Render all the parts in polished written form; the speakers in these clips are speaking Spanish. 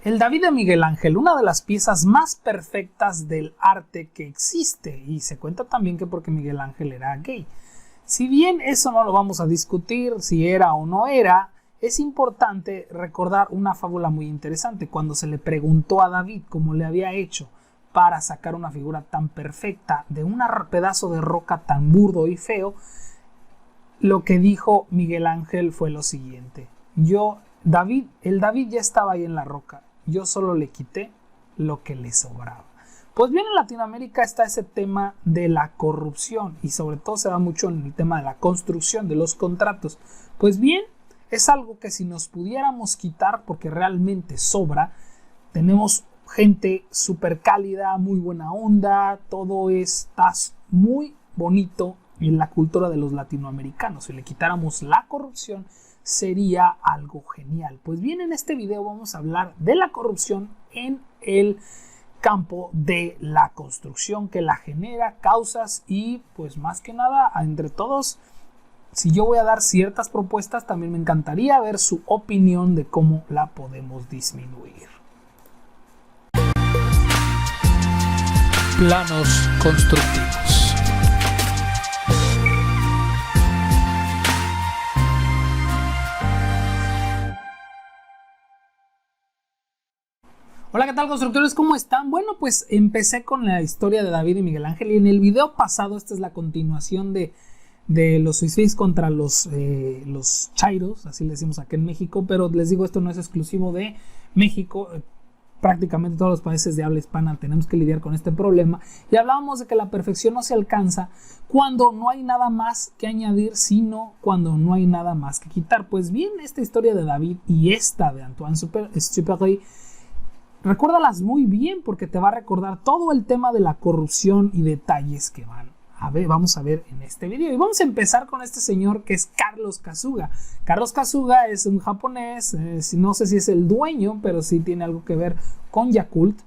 El David de Miguel Ángel, una de las piezas más perfectas del arte que existe, y se cuenta también que porque Miguel Ángel era gay. Si bien eso no lo vamos a discutir, si era o no era, es importante recordar una fábula muy interesante. Cuando se le preguntó a David cómo le había hecho para sacar una figura tan perfecta de un pedazo de roca tan burdo y feo, lo que dijo Miguel Ángel fue lo siguiente: el David ya estaba ahí en la roca, yo solo le quité lo que le sobraba. Pues bien, en Latinoamérica está ese tema de la corrupción y sobre todo se da mucho en el tema de la construcción, de los contratos. Pues bien, es algo que si nos pudiéramos quitar, porque realmente sobra, tenemos gente súper cálida, muy buena onda, todo está muy bonito en la cultura de los latinoamericanos. Si le quitáramos la corrupción, sería algo genial. Pues bien, en este video vamos a hablar de la corrupción en el campo de la construcción, que la genera, causas y pues más que nada entre todos. Si yo voy a dar ciertas propuestas, también me encantaría ver su opinión de cómo la podemos disminuir. Planos constructivos. Hola, ¿qué tal, constructores? ¿Cómo están? Bueno, pues empecé con la historia de David y Miguel Ángel, y en el video pasado, esta es la continuación de los suicidios contra los chairos, así le decimos acá en México, pero les digo, esto no es exclusivo de México. Prácticamente todos los países de habla hispana tenemos que lidiar con este problema, y hablábamos de que la perfección no se alcanza cuando no hay nada más que añadir, sino cuando no hay nada más que quitar. Pues bien, esta historia de David y esta de Antoine Exupéry, recuérdalas muy bien, porque te va a recordar todo el tema de la corrupción y detalles que vamos a ver en este video. Y vamos a empezar con este señor que es Carlos Kasuga. Carlos Kasuga es un japonés, no sé si es el dueño, pero sí tiene algo que ver con Yakult.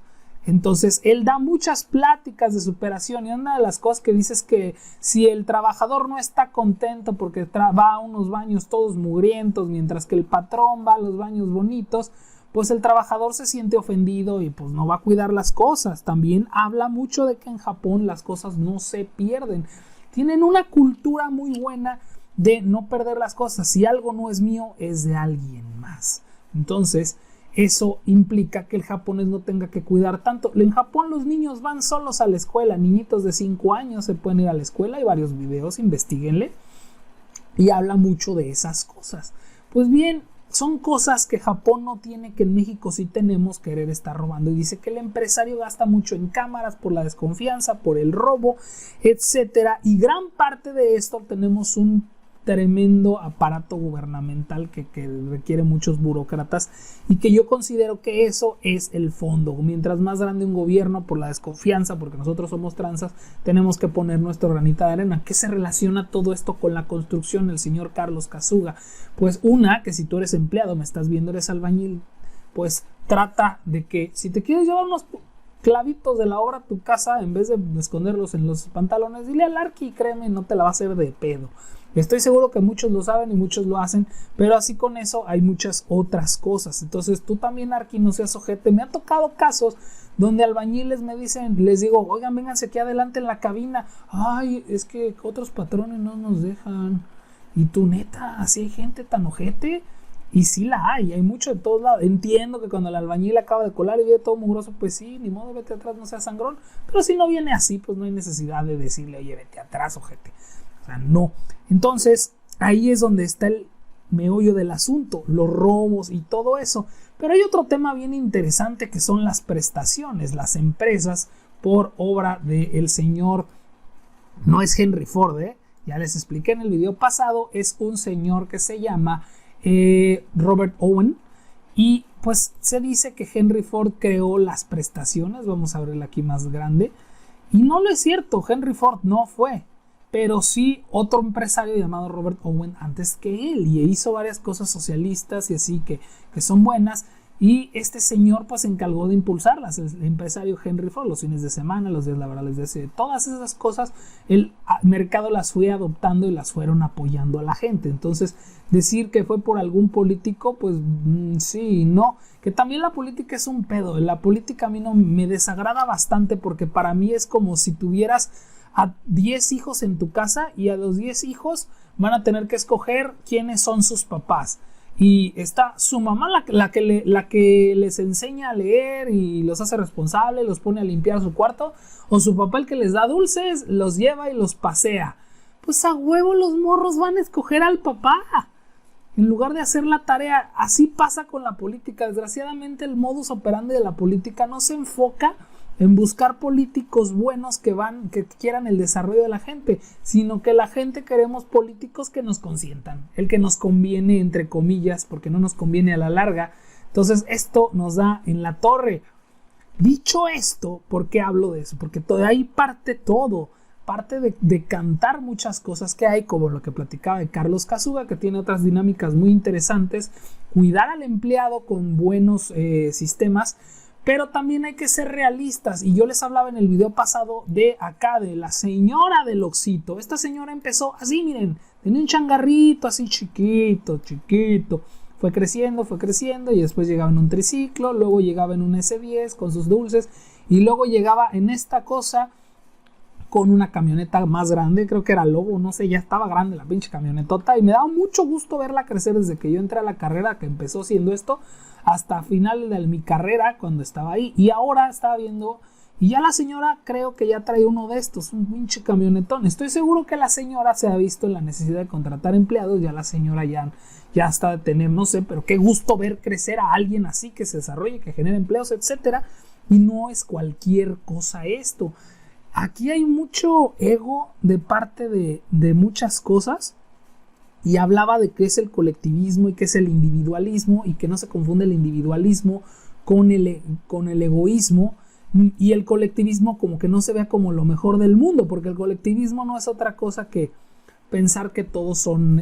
Entonces él da muchas pláticas de superación, y una de las cosas que dice es que si el trabajador no está contento porque va a unos baños todos mugrientos, mientras que el patrón va a los baños bonitos, pues el trabajador se siente ofendido y pues no va a cuidar las cosas. También habla mucho de que en Japón las cosas no se pierden. Tienen una cultura muy buena de no perder las cosas. Si algo no es mío, es de alguien más. Entonces, eso implica que el japonés no tenga que cuidar tanto. En Japón los niños van solos a la escuela. Niñitos de 5 años se pueden ir a la escuela. Hay varios videos, investiguenle. Y habla mucho de esas cosas. Pues bien, son cosas que Japón no tiene, que en México sí tenemos. Querer estar robando. Y dice que el empresario gasta mucho en cámaras por la desconfianza, por el robo, etcétera. Y gran parte de esto tenemos un tremendo aparato gubernamental que requiere muchos burócratas, y que yo considero que eso es el fondo. Mientras más grande un gobierno, por la desconfianza, porque nosotros somos tranzas, tenemos que poner nuestro granito de arena. ¿Qué se relaciona todo esto con la construcción? El señor Carlos Kasuga, pues que si tú eres empleado, me estás viendo, eres albañil, pues trata de que si te quieres llevar unos clavitos de la obra a tu casa, en vez de esconderlos en los pantalones, dile al Arqui, créeme, no te la va a hacer de pedo. Estoy seguro que muchos lo saben y muchos lo hacen, pero así con eso hay muchas otras cosas. Entonces tú también, Arqui, no seas ojete. Me ha tocado casos donde albañiles me dicen, les digo, oigan, vénganse aquí adelante en la cabina. Ay, es que otros patrones no nos dejan. Y tú, neta, así hay gente tan ojete. Y sí la hay mucho de todos lados. Entiendo que cuando el albañil acaba de colar y ve todo mugroso, pues sí, ni modo, vete atrás, no seas sangrón. Pero si no viene así, pues no hay necesidad de decirle, oye, vete atrás, ojete. O sea, no. Entonces, ahí es donde está el meollo del asunto, los robos y todo eso. Pero hay otro tema bien interesante, que son las prestaciones, las empresas por obra del señor, no es Henry Ford, ya les expliqué en el video pasado, es un señor que se llama Robert Owen, y pues se dice que Henry Ford creó las prestaciones. Vamos a verla aquí más grande, y no lo es cierto, Henry Ford no fue, pero sí otro empresario llamado Robert Owen antes que él, y hizo varias cosas socialistas y así que son buenas. Y este señor pues se encargó de impulsarlas, el empresario Henry Ford, los fines de semana, los días laborales de ese, todas esas cosas, el mercado las fue adoptando y las fueron apoyando a la gente. Entonces, decir que fue por algún político, pues sí, no, que también la política es un pedo. La política a mí no me desagrada bastante porque para mí es como si tuvieras a 10 hijos en tu casa y a los 10 hijos van a tener que escoger quiénes son sus papás. Y está su mamá la que les enseña a leer y los hace responsables, los pone a limpiar su cuarto, o su papá el que les da dulces, los lleva y los pasea. Pues a huevo los morros van a escoger al papá en lugar de hacer la tarea. Así pasa con la política. Desgraciadamente el modus operandi de la política no se enfoca en buscar políticos buenos que quieran el desarrollo de la gente, sino que la gente queremos políticos que nos consientan, el que nos conviene entre comillas, porque no nos conviene a la larga. Entonces esto nos da en la torre. Dicho esto, ¿por qué hablo de eso? Porque de ahí parte todo, parte de cantar muchas cosas que hay, como lo que platicaba de Carlos Kazuga, que tiene otras dinámicas muy interesantes, cuidar al empleado con buenos sistemas. Pero también hay que ser realistas, y yo les hablaba en el video pasado de la señora del Oxito. Esta señora empezó así, miren, tenía un changarrito así chiquito, fue creciendo y después llegaba en un triciclo, luego llegaba en un S10 con sus dulces y luego llegaba en esta cosa con una camioneta más grande, creo que era Lobo, no sé, ya estaba grande la pinche camionetota, y me daba mucho gusto verla crecer desde que yo entré a la carrera, que empezó siendo esto, hasta final de mi carrera cuando estaba ahí. Y ahora estaba viendo, y ya la señora creo que ya trae uno de estos, un pinche camionetón. Estoy seguro que la señora se ha visto en la necesidad de contratar empleados. Ya la señora ya está de tener, no sé, pero qué gusto ver crecer a alguien así, que se desarrolle, que genere empleos, etcétera. Y no es cualquier cosa esto. Aquí hay mucho ego de parte de muchas cosas. Y hablaba de qué es el colectivismo y qué es el individualismo, y que no se confunde el individualismo con el egoísmo, y el colectivismo como que no se vea como lo mejor del mundo, porque el colectivismo no es otra cosa que pensar que todos son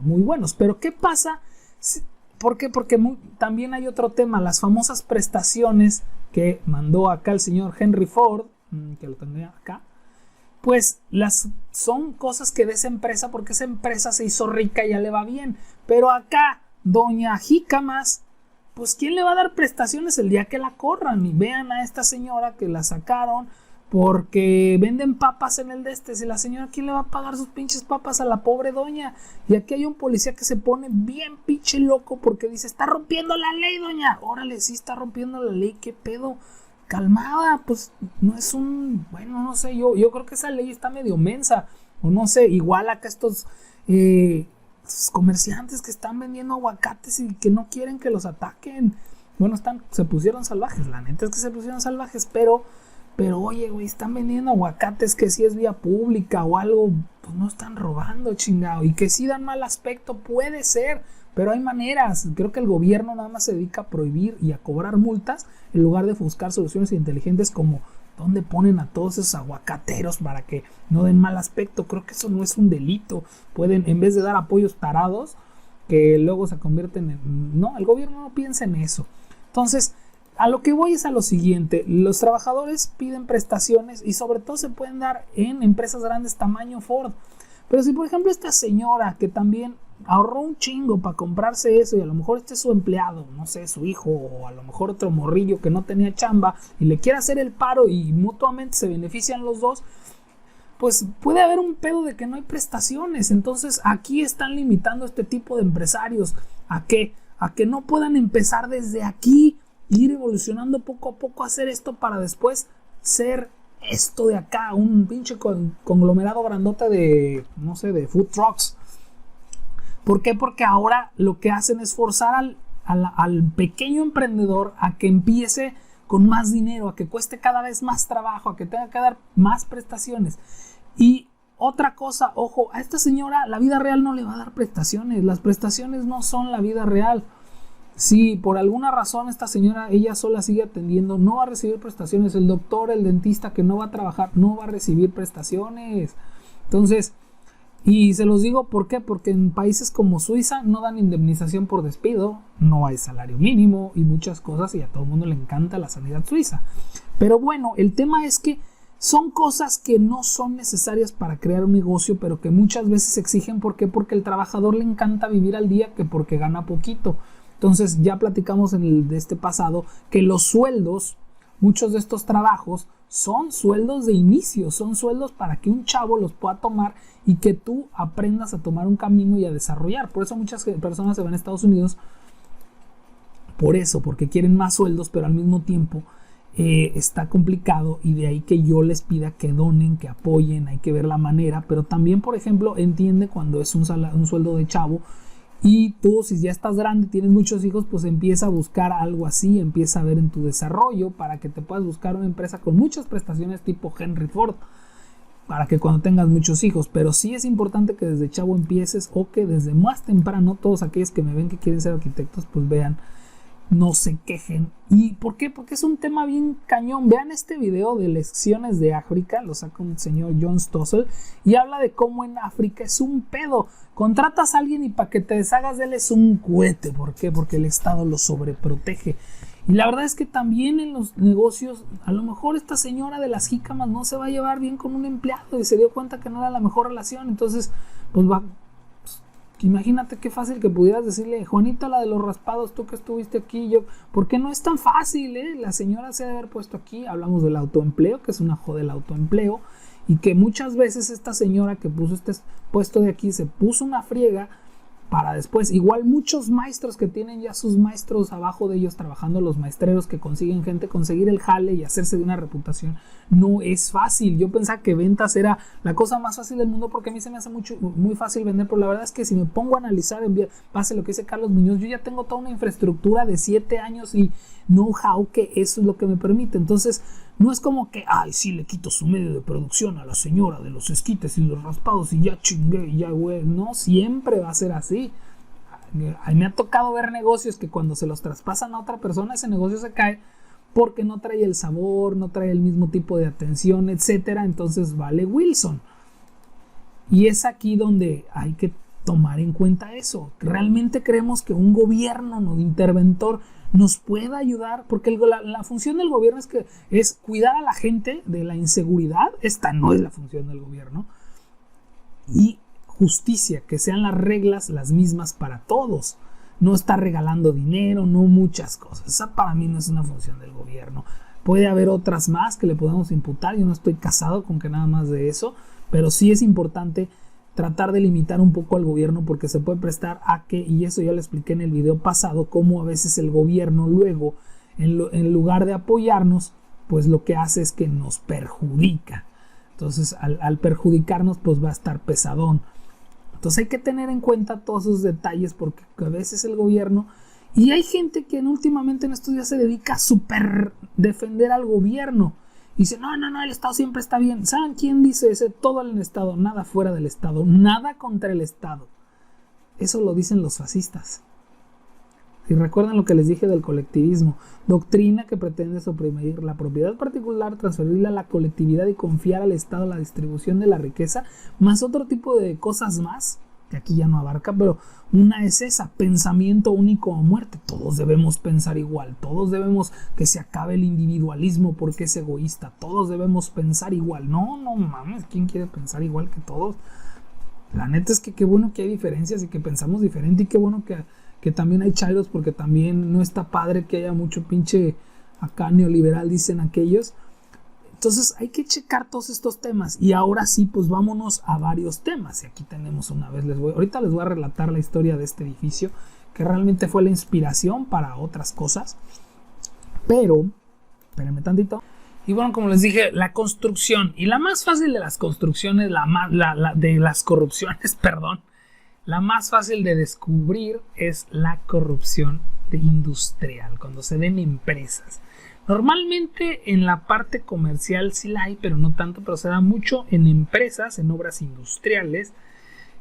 muy buenos. Pero ¿qué pasa? ¿Por qué? Porque también hay otro tema, las famosas prestaciones que mandó acá el señor Henry Ford, que lo tendría acá. Pues son cosas que de esa empresa, porque esa empresa se hizo rica y ya le va bien. Pero acá, doña Jícamas, pues ¿quién le va a dar prestaciones el día que la corran? Y vean a esta señora que la sacaron porque venden papas en el si la señora, ¿quién le va a pagar sus pinches papas a la pobre doña? Y aquí hay un policía que se pone bien pinche loco porque dice, está rompiendo la ley, doña. Órale, sí está rompiendo la ley, ¿qué pedo? Calmada, pues no es bueno, no sé, yo creo que esa ley está medio mensa, o no sé, igual acá estos comerciantes que están vendiendo aguacates y que no quieren que los ataquen, bueno, se pusieron salvajes, la neta es que se pusieron salvajes, pero oye, güey, están vendiendo aguacates que si es vía pública o algo, pues no están robando, chingado, y que si dan mal aspecto, puede ser. Pero hay maneras. Creo que el gobierno nada más se dedica a prohibir y a cobrar multas en lugar de buscar soluciones inteligentes como dónde ponen a todos esos aguacateros para que no den mal aspecto. Creo que eso no es un delito. Pueden, en vez de dar apoyos tarados que luego se convierten en... No, el gobierno no piensa en eso. Entonces, a lo que voy es a lo siguiente. Los trabajadores piden prestaciones y sobre todo se pueden dar en empresas grandes tamaño Ford. Pero si por ejemplo esta señora que también ahorró un chingo para comprarse eso, y a lo mejor este es su empleado, no sé, su hijo, o a lo mejor otro morrillo que no tenía chamba y le quiere hacer el paro y mutuamente se benefician los dos, pues puede haber un pedo de que no hay prestaciones. Entonces aquí están limitando a este tipo de empresarios a que no puedan empezar desde aquí, ir evolucionando poco a poco a hacer esto para después ser esto de acá, un pinche conglomerado grandote de, no sé, de food trucks. ¿Por qué? Porque ahora lo que hacen es forzar al pequeño emprendedor a que empiece con más dinero, a que cueste cada vez más trabajo, a que tenga que dar más prestaciones. Y otra cosa, ojo, a esta señora la vida real no le va a dar prestaciones. Las prestaciones no son la vida real. Si por alguna razón esta señora, ella sola sigue atendiendo, no va a recibir prestaciones. El doctor, el dentista que no va a trabajar, no va a recibir prestaciones. Entonces, Y se los digo ¿por qué? Porque en países como Suiza no dan indemnización por despido, no hay salario mínimo y muchas cosas, y a todo el mundo le encanta la sanidad suiza. Pero bueno, el tema es que son cosas que no son necesarias para crear un negocio, pero que muchas veces se exigen. ¿Por qué? Porque al trabajador le encanta vivir al día, que porque gana poquito. Entonces ya platicamos en el de este pasado que los sueldos, muchos de estos trabajos son sueldos de inicio, son sueldos para que un chavo los pueda tomar y que tú aprendas a tomar un camino y a desarrollar. Por eso muchas personas se van a Estados Unidos, por eso, porque quieren más sueldos, pero al mismo tiempo está complicado, y de ahí que yo les pida que donen, que apoyen. Hay que ver la manera, pero también, por ejemplo, entiende cuando es un sueldo de chavo. Y tú, si ya estás grande, tienes muchos hijos, pues empieza a buscar algo así, empieza a ver en tu desarrollo para que te puedas buscar una empresa con muchas prestaciones tipo Henry Ford, para que cuando tengas muchos hijos. Pero sí es importante que desde chavo empieces, o que desde más temprano, todos aquellos que me ven que quieren ser arquitectos, pues vean, no se quejen. ¿Y por qué? Porque es un tema bien cañón. Vean este video de lecciones de África, lo saca un señor John Stossel, y habla de cómo en África es un pedo. Contratas a alguien y para que te deshagas de él es un cohete. ¿Por qué? Porque el Estado lo sobreprotege. Y la verdad es que también en los negocios, a lo mejor esta señora de las jícamas no se va a llevar bien con un empleado y se dio cuenta que no era la mejor relación. Entonces, pues va... Imagínate qué fácil que pudieras decirle: Juanita, la de los raspados, tú que estuviste aquí, yo, porque no es tan fácil, la señora se debe haber puesto aquí. Hablamos del autoempleo, que es una joda del autoempleo, y que muchas veces esta señora que puso este puesto de aquí se puso una friega para después. Igual muchos maestros que tienen ya sus maestros abajo de ellos trabajando, los maestreros que consiguen gente, conseguir el jale y hacerse de una reputación no es fácil. Yo pensaba que ventas era la cosa más fácil del mundo, porque a mí se me hace muy fácil vender, pero la verdad es que si me pongo a analizar, base lo que dice Carlos Muñoz, yo ya tengo toda una infraestructura de 7 años y know-how, que eso es lo que me permite. Entonces no es como que, ay, sí, le quito su medio de producción a la señora de los esquites y los raspados y ya chingué y ya, güey. No siempre va a ser así. A mí me ha tocado ver negocios que cuando se los traspasan a otra persona, ese negocio se cae porque no trae el sabor, no trae el mismo tipo de atención, etcétera. Entonces vale Wilson. Y es aquí donde hay que tomar en cuenta eso. ¿Realmente creemos que un gobierno no interventor nos pueda ayudar? Porque la función del gobierno es cuidar a la gente de la inseguridad. Esta no es la función del gobierno. Y justicia, que sean las reglas las mismas para todos. No estar regalando dinero, no muchas cosas. Esa para mí no es una función del gobierno. Puede haber otras más que le podamos imputar. Yo no estoy casado con que nada más de eso, pero sí es importante tratar de limitar un poco al gobierno, porque se puede prestar a que, y eso ya lo expliqué en el video pasado, cómo a veces el gobierno luego, en lugar de apoyarnos, pues lo que hace es que nos perjudica. Entonces al perjudicarnos, pues va a estar pesadón. Entonces hay que tener en cuenta todos esos detalles, porque a veces el gobierno, y hay gente que últimamente en estos días se dedica a super defender al gobierno. Y dice, no, el Estado siempre está bien. ¿Saben quién dice ese? Todo el Estado, nada fuera del Estado, nada contra el Estado. Eso lo dicen los fascistas. Y recuerden lo que les dije del colectivismo. Doctrina que pretende suprimir la propiedad particular, transferirla a la colectividad y confiar al Estado la distribución de la riqueza, más otro tipo de cosas más, que aquí ya no abarca, pero una es esa: pensamiento único o muerte. Todos debemos pensar igual, todos debemos que se acabe el individualismo porque es egoísta, todos debemos pensar igual. No mames, ¿quién quiere pensar igual que todos? La neta es que qué bueno que hay diferencias y que pensamos diferente, y qué bueno que también hay chairos, porque también no está padre que haya mucho pinche acá neoliberal, dicen aquellos. Entonces hay que checar todos estos temas. Y ahora sí, pues vámonos a varios temas. Y aquí tenemos ahorita les voy a relatar la historia de este edificio, que realmente fue la inspiración para otras cosas. Pero, espérenme tantito. Y bueno, como les dije, la construcción. Y la más fácil de las construcciones, de las corrupciones, perdón. La más fácil de descubrir es la corrupción industrial, cuando se den empresas. Normalmente en la parte comercial sí la hay, pero no tanto, pero se da mucho en empresas, en obras industriales.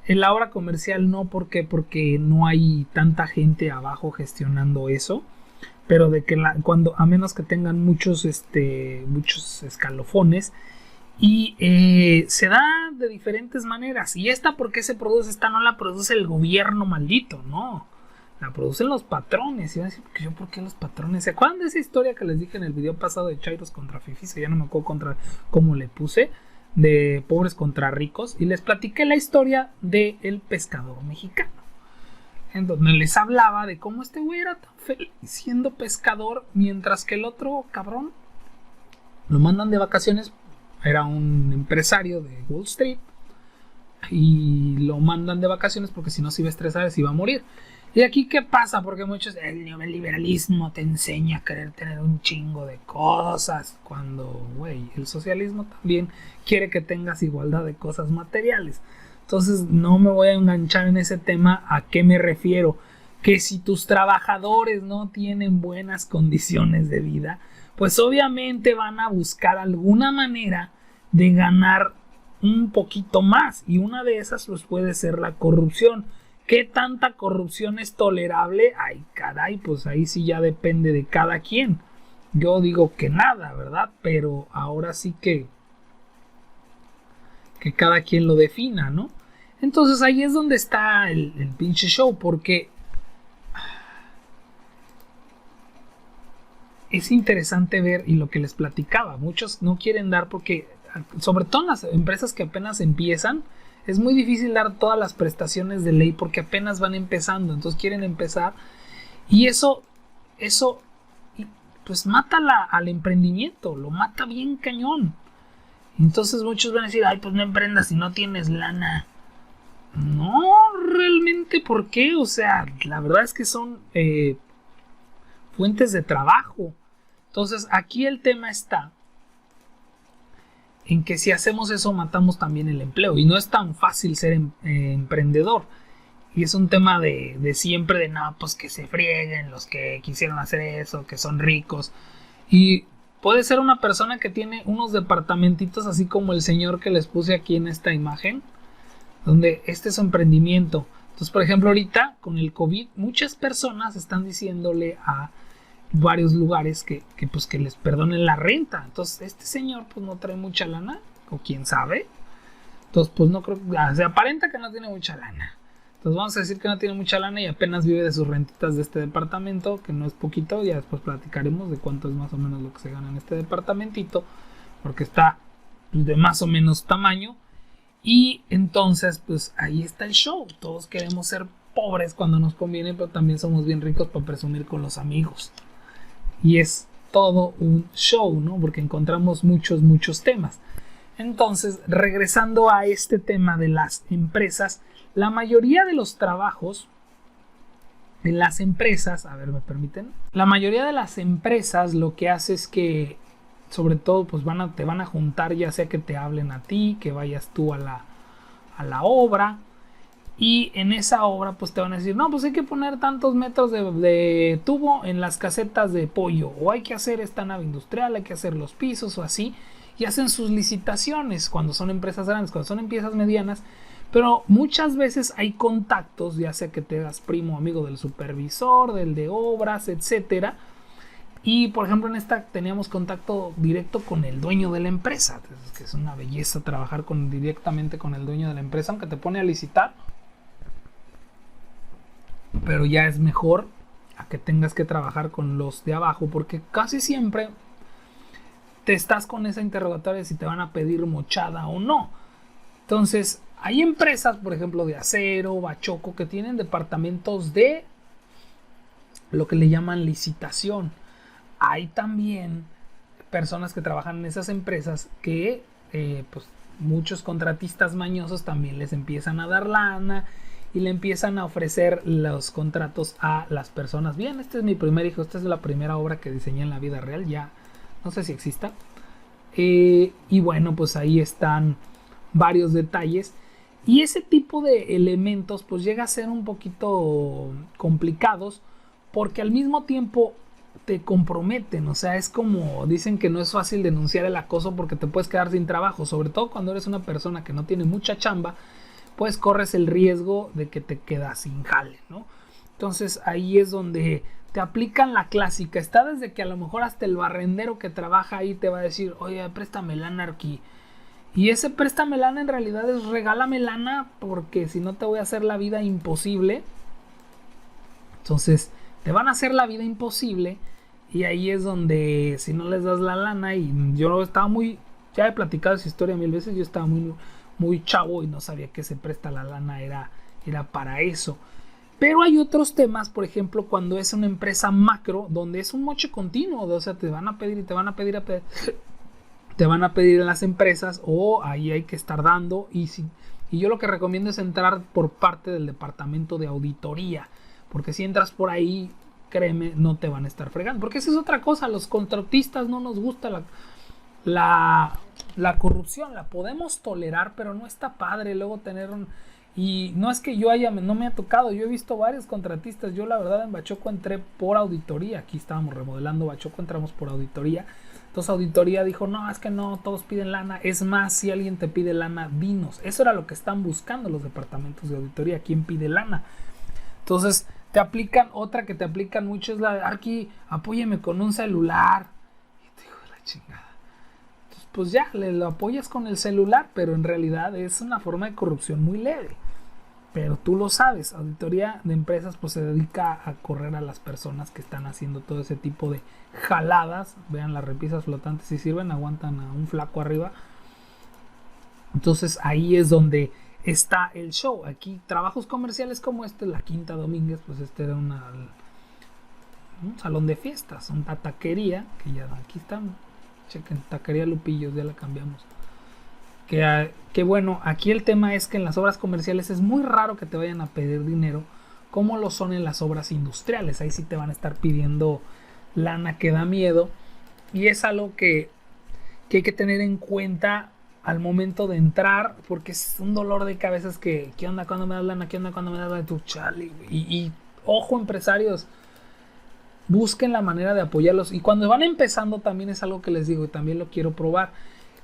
En la obra comercial no, ¿por qué? Porque no hay tanta gente abajo gestionando eso, pero de que a menos que tengan muchos escalofones. Y se da de diferentes maneras. ¿Y esta por qué se produce? Esta no la produce el gobierno maldito, no. La producen los patrones. Y van a decir, ¿yo por qué los patrones? ¿Se acuerdan de esa historia que les dije en el video pasado de Chairos contra Fifis? Ya no me acuerdo cómo le puse. De pobres contra ricos. Y les platiqué la historia del pescador mexicano. En donde les hablaba de cómo este güey era tan feliz siendo pescador. Mientras que el otro cabrón lo mandan de vacaciones. Era un empresario de Wall Street. Y lo mandan de vacaciones porque si no se iba a estresar, se iba a morir. Y aquí, ¿qué pasa? Porque muchos, el neoliberalismo te enseña a querer tener un chingo de cosas. Cuando, güey, el socialismo también quiere que tengas igualdad de cosas materiales. Entonces, no me voy a enganchar en ese tema. ¿A qué me refiero? Que si tus trabajadores no tienen buenas condiciones de vida, pues obviamente van a buscar alguna manera de ganar un poquito más. Y una de esas pues puede ser la corrupción. ¿Qué tanta corrupción es tolerable? Ay, caray, pues ahí sí ya depende de cada quien. Yo digo que nada, ¿verdad? Pero ahora sí que cada quien lo defina, ¿no? Entonces ahí es donde está el pinche show, porque es interesante ver, y lo que les platicaba, muchos no quieren dar porque, sobre todo en las empresas que apenas empiezan, es muy difícil dar todas las prestaciones de ley porque apenas van empezando, entonces quieren empezar y eso pues mata al emprendimiento, lo mata bien cañón. Entonces muchos van a decir, ay, pues no emprendas si no tienes lana. No, realmente, ¿por qué? O sea, la verdad es que son fuentes de trabajo. Entonces aquí el tema está en que si hacemos eso matamos también el empleo y no es tan fácil ser emprendedor y es un tema de siempre de no, pues que se frieguen los que quisieron hacer eso, que son ricos, y puede ser una persona que tiene unos departamentitos así como el señor que les puse aquí en esta imagen, donde este es su emprendimiento. Entonces, por ejemplo, ahorita con el COVID muchas personas están diciéndole a varios lugares que les perdonen la renta. Entonces este señor pues no trae mucha lana, o quién sabe. Entonces pues no creo, se aparenta que no tiene mucha lana. Entonces vamos a decir que no tiene mucha lana y apenas vive de sus rentitas de este departamento, que no es poquito. Ya después platicaremos de cuánto es más o menos lo que se gana en este departamentito, porque está de más o menos tamaño. Y entonces pues ahí está el show. Todos queremos ser pobres cuando nos conviene, pero también somos bien ricos para presumir con los amigos. Y es todo un show, ¿no? Porque encontramos muchos temas. Entonces, regresando a este tema de las empresas, la mayoría de los trabajos en las empresas, a ver, ¿me permiten? La mayoría de las empresas lo que hace es que, sobre todo, pues te van a juntar, ya sea que te hablen a ti, que vayas tú a la obra. Y en esa obra pues te van a decir, no, pues hay que poner tantos metros de tubo en las casetas de pollo, o hay que hacer esta nave industrial, hay que hacer los pisos o así, y hacen sus licitaciones cuando son empresas grandes. Cuando son empresas medianas, pero muchas veces hay contactos, ya sea que te hagas primo o amigo del supervisor, del de obras, etcétera. Y por ejemplo en esta teníamos contacto directo con el dueño de la empresa, que es una belleza trabajar directamente con el dueño de la empresa, aunque te pone a licitar, pero ya es mejor a que tengas que trabajar con los de abajo, porque casi siempre te estás con esa interrogatoria de si te van a pedir mochada o no. Entonces hay empresas, por ejemplo de acero, bachoco, que tienen departamentos de lo que le llaman licitación. Hay también personas que trabajan en esas empresas que pues muchos contratistas mañosos también les empiezan a dar lana y le empiezan a ofrecer los contratos a las personas. Bien, este es mi primer hijo, esta es la primera obra que diseñé en la vida real, ya no sé si exista. Y bueno, pues ahí están varios detalles. Y ese tipo de elementos pues llega a ser un poquito complicados, porque al mismo tiempo te comprometen. O sea, es como dicen que no es fácil denunciar el acoso porque te puedes quedar sin trabajo, sobre todo cuando eres una persona que no tiene mucha chamba, pues corres el riesgo de que te quedas sin jale, ¿no? Entonces ahí es donde te aplican la clásica. Está desde que a lo mejor hasta el barrendero que trabaja ahí te va a decir, oye, préstame lana aquí, Y ese préstame lana en realidad es regálame lana, porque si no te voy a hacer la vida imposible. Entonces te van a hacer la vida imposible, y ahí es donde si no les das la lana, y yo estaba ya he platicado esa historia 1000 veces, yo estaba muy chavo y no sabía que se presta la lana era para eso. Pero hay otros temas, por ejemplo, cuando es una empresa macro, donde es un moche continuo, o sea, te van a pedir y te van a pedir te van a pedir en las empresas, o ahí hay que estar dando, y yo lo que recomiendo es entrar por parte del departamento de auditoría, porque si entras por ahí, créeme, no te van a estar fregando, porque esa es otra cosa. Los contratistas no nos gusta la corrupción, la podemos tolerar, pero no está padre luego tener y no es que no me ha tocado, yo he visto varios contratistas. Yo la verdad en Bachoco entré por auditoría, aquí estábamos remodelando Bachoco, entramos por auditoría. Entonces auditoría dijo, no, es que no, todos piden lana. Es más, si alguien te pide lana, dinos. Eso era lo que están buscando los departamentos de auditoría, quién pide lana. Entonces otra que te aplican mucho es la de Arqui, apóyeme con un celular. Y te digo, la chingada. Entonces, pues ya, lo apoyas con el celular, pero en realidad es una forma de corrupción muy leve. Pero tú lo sabes, auditoría de empresas pues se dedica a correr a las personas que están haciendo todo ese tipo de jaladas. Vean, las repisas flotantes, si sirven, aguantan a un flaco arriba. Entonces ahí es donde está el show. Aquí trabajos comerciales como la Quinta Domínguez, pues era un salón de fiestas, una taquería, que ya aquí están, chequen, taquería Lupillos, ya la cambiamos. Que bueno, aquí el tema es que en las obras comerciales es muy raro que te vayan a pedir dinero como lo son en las obras industriales. Ahí sí te van a estar pidiendo lana que da miedo, y es algo que hay que tener en cuenta al momento de entrar, porque es un dolor de cabeza. ¿Qué onda cuando me das lana? ¿Qué onda cuando me das lana? Tu chale. Y ojo, empresarios, busquen la manera de apoyarlos, y cuando van empezando también es algo que les digo y también lo quiero probar.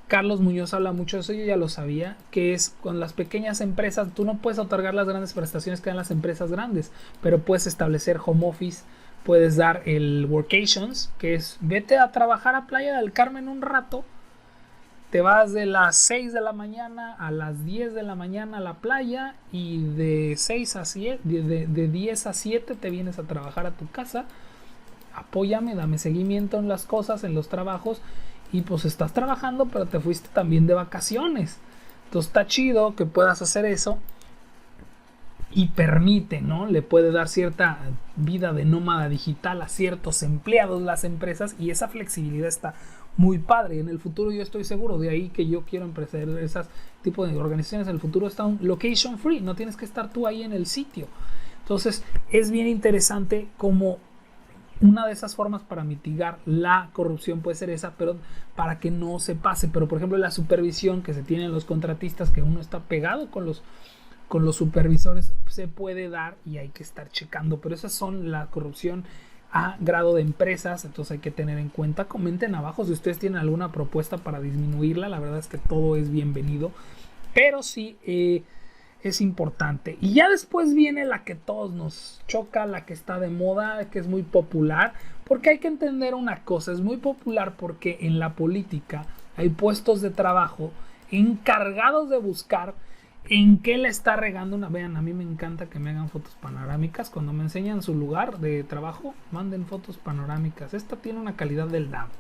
Carlos Muñoz habla mucho de eso, yo ya lo sabía, que es con las pequeñas empresas. Tú no puedes otorgar las grandes prestaciones que dan las empresas grandes, pero puedes establecer home office, puedes dar el workations, que es vete a trabajar a Playa del Carmen un rato, te vas de las 6 de la mañana a las 10 de la mañana a la playa, y de 6 a 7, de 10 a 7 te vienes a trabajar a tu casa. Apóyame, dame seguimiento en las cosas, en los trabajos, y pues estás trabajando, pero te fuiste también de vacaciones. Entonces está chido que puedas hacer eso, y permite, ¿no? Le puede dar cierta vida de nómada digital a ciertos empleados las empresas, y esa flexibilidad está muy padre. En el futuro yo estoy seguro, de ahí que yo quiero emprender esas tipo de organizaciones. En el futuro está un location free, no tienes que estar tú ahí en el sitio. Entonces es bien interesante como una de esas formas para mitigar la corrupción puede ser esa, pero para que no se pase. Pero por ejemplo la supervisión que se tiene en los contratistas, que uno está pegado con los supervisores, se puede dar y hay que estar checando. Pero esas son la corrupción a grado de empresas, entonces hay que tener en cuenta. Comenten abajo si ustedes tienen alguna propuesta para disminuirla. La verdad es que todo es bienvenido, pero sí es importante. Y ya después viene la que todos nos choca, la que está de moda, que es muy popular, porque hay que entender una cosa, es muy popular porque en la política hay puestos de trabajo encargados de buscar en qué le está regando vean, a mí me encanta que me hagan fotos panorámicas. Cuando me enseñan su lugar de trabajo, manden fotos panorámicas. Esta tiene una calidad del nabo,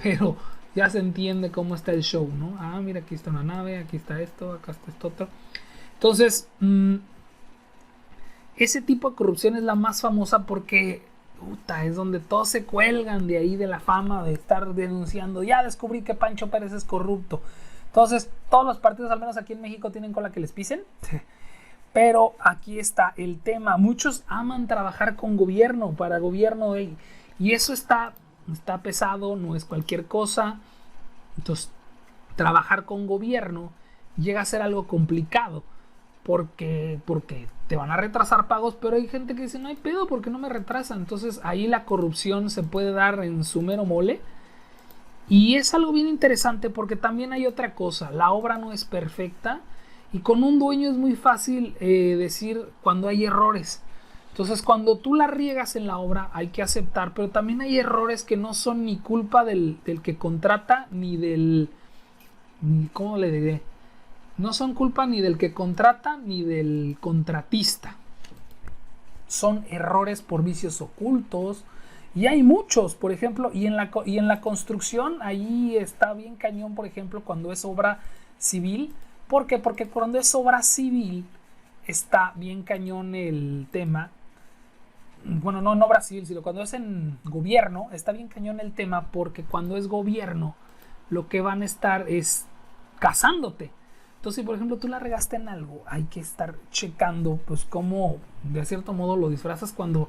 pero ya se entiende cómo está el show, ¿no? Ah, mira, aquí está una nave, aquí está esto, acá está esto otro. Entonces, ese tipo de corrupción es la más famosa porque es donde todos se cuelgan de ahí, de la fama de estar denunciando. Ya descubrí que Pancho Pérez es corrupto. Entonces, todos los partidos, al menos aquí en México, tienen cola que les pisen. Pero aquí está el tema. Muchos aman trabajar con gobierno, para gobierno. Y eso está pesado, no es cualquier cosa. Entonces, trabajar con gobierno llega a ser algo complicado. Porque te van a retrasar pagos, pero hay gente que dice, no hay pedo, porque no me retrasan. Entonces, ahí la corrupción se puede dar en su mero mole. Y es algo bien interesante porque también hay otra cosa, la obra no es perfecta y con un dueño es muy fácil decir cuando hay errores. Entonces cuando tú la riegas en la obra hay que aceptar, pero también hay errores que no son ni culpa del que contrata ni del ¿cómo le diré? No son culpa ni del que contrata ni del contratista. Son errores por vicios ocultos. Y hay muchos, por ejemplo, y en la construcción ahí está bien cañón, por ejemplo, cuando es obra civil. ¿Por qué? Porque cuando es obra civil está bien cañón el tema. Bueno, no en obra civil, sino cuando es en gobierno, está bien cañón el tema, porque cuando es gobierno, lo que van a estar es cazándote. Entonces, si por ejemplo tú la regaste en algo, hay que estar checando, pues cómo de cierto modo lo disfrazas cuando...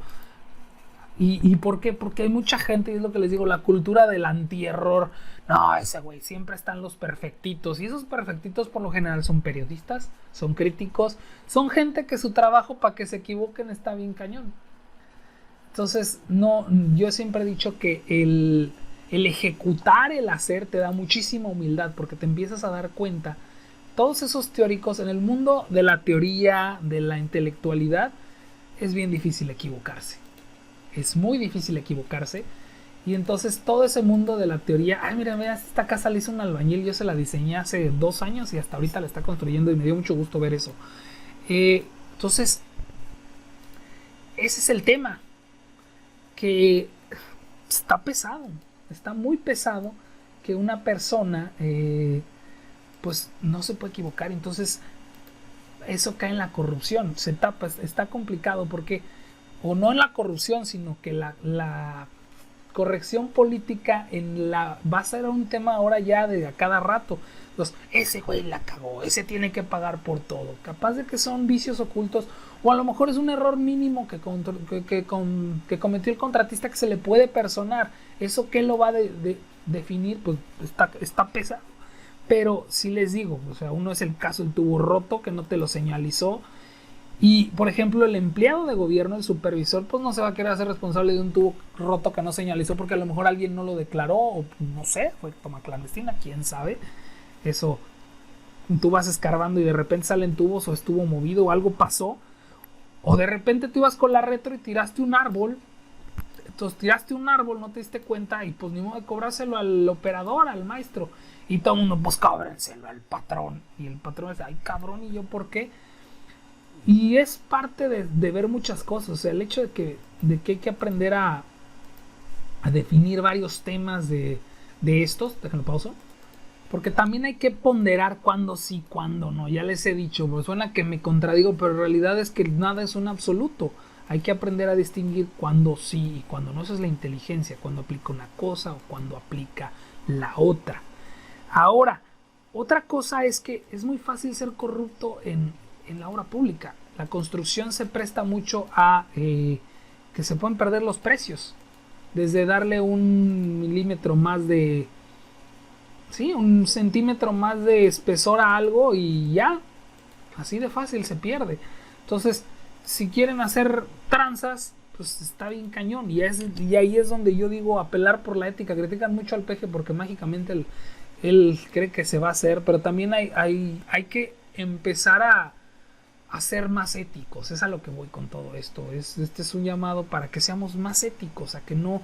¿Y por qué? Porque hay mucha gente, y es lo que les digo, la cultura del antierror. No, ese güey, siempre están los perfectitos. Y esos perfectitos por lo general son periodistas, son críticos, son gente que su trabajo para que se equivoquen está bien cañón. Entonces, no, yo siempre he dicho que el ejecutar, el hacer, te da muchísima humildad, porque te empiezas a dar cuenta. Todos esos teóricos, en el mundo de la teoría, de la intelectualidad, es bien difícil equivocarse. Es muy difícil equivocarse. Y entonces todo ese mundo de la teoría, ay mira, esta casa la hizo un albañil, yo se la diseñé hace 2 años y hasta ahorita la está construyendo y me dio mucho gusto ver eso. Entonces, ese es el tema, que está pesado, está muy pesado, que una persona pues no se puede equivocar. Entonces eso cae en la corrupción, se tapa, está complicado porque... o no en la corrupción, sino que la corrección política va a ser un tema ahora ya de a cada rato. Ese güey la cagó, ese tiene que pagar por todo. Capaz de que son vicios ocultos, o a lo mejor es un error mínimo que cometió el contratista que se le puede personar. ¿Eso qué lo va a definir? Pues está pesado. Pero si les digo, o sea, uno es el caso del tubo roto que no te lo señalizó. Y, por ejemplo, el empleado de gobierno, el supervisor, pues no se va a querer hacer responsable de un tubo roto que no señalizó porque a lo mejor alguien no lo declaró, o no sé, fue toma clandestina, quién sabe. Eso, tú vas escarbando y de repente salen tubos, o estuvo movido, o algo pasó, o de repente tú ibas con la retro y tiraste un árbol. Entonces tiraste un árbol, no te diste cuenta, y pues ni modo de cobrárselo al operador, al maestro. Y todo el mundo, pues cóbrenselo al patrón. Y el patrón dice, ay cabrón, ¿y yo por qué? Y es parte de ver muchas cosas. O sea, el hecho de que hay que aprender a definir varios temas de estos. Déjenlo pauso. Porque también hay que ponderar cuándo sí, cuándo no. Ya les he dicho, pues suena que me contradigo, pero en realidad es que nada es un absoluto. Hay que aprender a distinguir cuándo sí y cuándo no. Esa es la inteligencia, cuando aplica una cosa o cuando aplica la otra. Ahora, otra cosa es que es muy fácil ser corrupto en la obra pública. La construcción se presta mucho a que se pueden perder los precios. Desde darle un milímetro más de... sí, un centímetro más de espesor a algo y ya. Así de fácil se pierde. Entonces, si quieren hacer tranzas, pues está bien cañón. Y ahí es donde yo digo apelar por la ética. Critican mucho al peje porque mágicamente él cree que se va a hacer. Pero también hay que empezar a ser más éticos. Es a lo que voy con todo esto. Este es un llamado para que seamos más éticos, a que no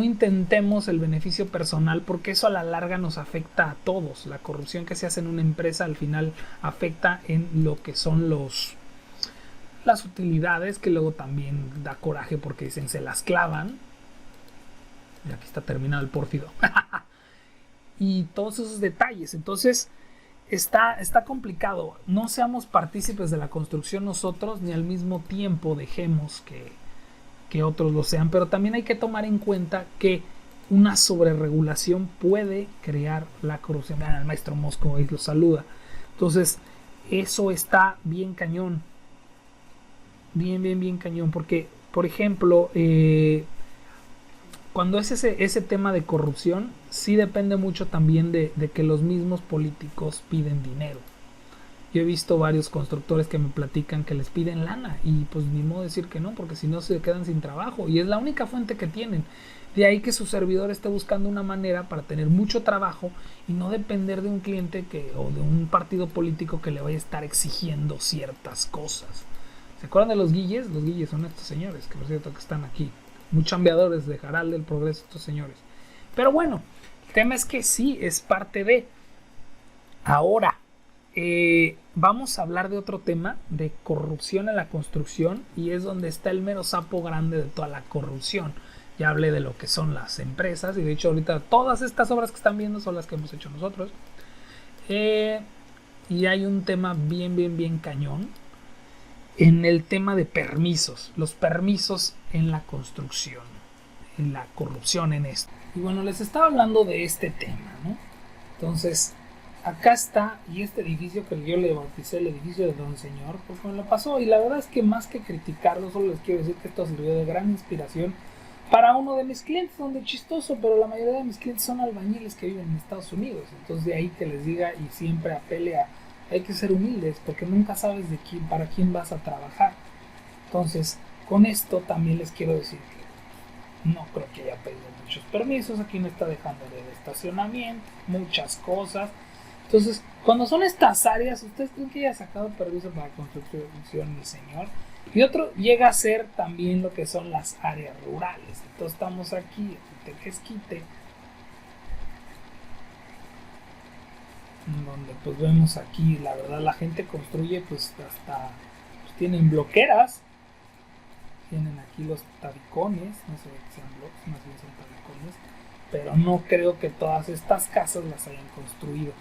intentemos el beneficio personal, porque eso a la larga nos afecta a todos. La corrupción que se hace en una empresa al final afecta en lo que son las utilidades, que luego también da coraje porque dicen se las clavan. Y aquí está terminado el pórfido. Y todos esos detalles. Entonces está complicado. No seamos partícipes de la construcción nosotros, ni al mismo tiempo dejemos que otros lo sean. Pero también hay que tomar en cuenta que una sobreregulación puede crear la corrupción. Vean, el maestro Mosco ahí lo saluda. Entonces eso está bien cañón. Bien cañón. Porque, por ejemplo, cuando es ese tema de corrupción, sí depende mucho también de que los mismos políticos piden dinero. Yo he visto varios constructores que me platican que les piden lana y pues ni modo decir que no, porque si no se quedan sin trabajo y es la única fuente que tienen. De ahí que su servidor esté buscando una manera para tener mucho trabajo y no depender de un cliente o de un partido político que le vaya a estar exigiendo ciertas cosas. ¿Se acuerdan de los Guilles? Los Guilles son estos señores, que por cierto que están aquí. Muy chambeadores de Jaral del Progreso estos señores. Pero bueno, el tema es que sí, es parte de... Ahora, vamos a hablar de otro tema, de corrupción en la construcción, y es donde está el mero sapo grande de toda la corrupción. Ya hablé de lo que son las empresas, y de hecho ahorita todas estas obras que están viendo son las que hemos hecho nosotros. Y hay un tema bien cañón en el tema de permisos, los permisos en la construcción, en la corrupción en esto. Y bueno, les estaba hablando de este tema, ¿no? Entonces, acá está, y este edificio que yo le bauticé el edificio de Don Señor, pues me lo pasó, y la verdad es que más que criticarlo, solo les quiero decir que esto sirvió de gran inspiración para uno de mis clientes, donde chistoso, pero la mayoría de mis clientes son albañiles que viven en Estados Unidos. Entonces de ahí que les diga y siempre apele a, hay que ser humildes, porque nunca sabes para quién vas a trabajar. Entonces, con esto también les quiero decir que no creo que haya pedido muchos permisos, aquí me está dejando de estacionamiento, muchas cosas. Entonces, cuando son estas áreas, ¿ustedes creen que haya sacado permiso para construcción el señor? Y otro llega a ser también lo que son las áreas rurales. Entonces estamos aquí en Tequesquite, donde pues vemos aquí, la verdad la gente construye pues hasta, pues tienen bloqueras, tienen aquí los tabicones, no se ve que sean bloques, más bien son tabicones, pero no creo que todas estas casas las hayan construido.